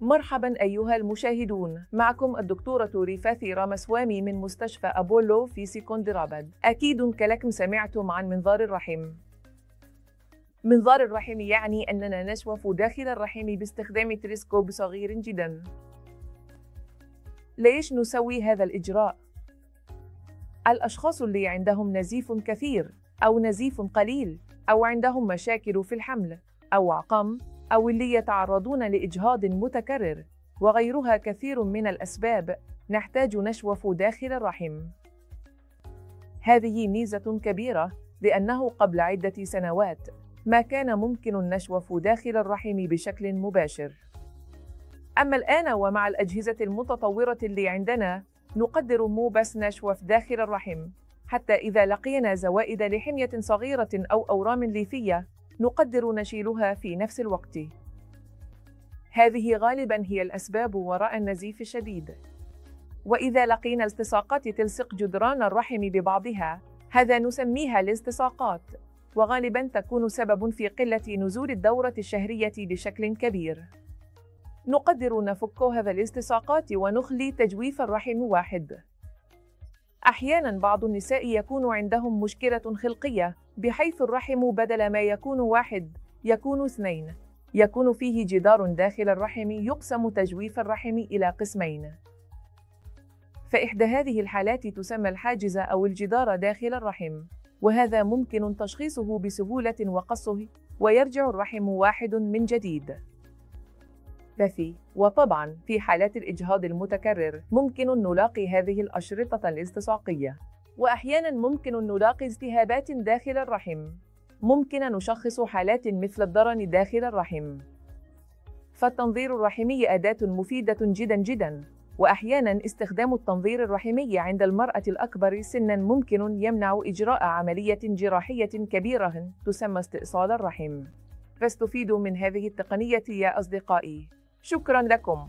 مرحبا أيها المشاهدون، معكم الدكتورة ريفاثي رامسوامي من مستشفى أبولو في سكندراباد. أكيد كلكم سمعتم عن منظار الرحم. منظار الرحم يعني أننا نشوف داخل الرحم باستخدام تلسكوب صغير جدا. ليش نسوي هذا الإجراء؟ الأشخاص اللي عندهم نزيف كثير أو نزيف قليل أو عندهم مشاكل في الحمل أو عقم أو اللي يتعرضون لإجهاض متكرر وغيرها كثير من الأسباب نحتاج نشوف داخل الرحم. هذه ميزة كبيرة لأنه قبل عدة سنوات ما كان ممكن النشوف داخل الرحم بشكل مباشر. أما الآن ومع الأجهزة المتطورة اللي عندنا نقدر مو بس نشوف داخل الرحم، حتى إذا لقينا زوائد لحمية صغيرة أو أورام ليفية نقدر نشيلها في نفس الوقت. هذه غالباً هي الأسباب وراء النزيف الشديد. وإذا لقينا التصاقات تلصق جدران الرحم ببعضها، هذا نسميها الالتصاقات، وغالباً تكون سبب في قلة نزول الدورة الشهرية بشكل كبير. نقدر نفك هذا الالتصاقات ونخلي تجويف الرحم واحد. أحياناً بعض النساء يكون عندهم مشكلة خلقية بحيث الرحم بدل ما يكون واحد يكون اثنين، يكون فيه جدار داخل الرحم يقسم تجويف الرحم إلى قسمين. فإحدى هذه الحالات تسمى الحاجز أو الجدار داخل الرحم، وهذا ممكن تشخيصه بسهولة وقصه ويرجع الرحم واحد من جديد. وطبعاً في حالات الإجهاض المتكرر ممكن نلاقي هذه الأشرطة الالتصاقية، وأحياناً ممكن نلاقي التهابات داخل الرحم. ممكن نشخص حالات مثل الضرن داخل الرحم. فالتنظير الرحمي أداة مفيدة جداً، وأحياناً استخدام التنظير الرحمي عند المرأة الأكبر سناً ممكن يمنع إجراء عملية جراحية كبيرة تسمى استئصال الرحم. فاستفيدوا من هذه التقنية يا أصدقائي. شكراً لكم.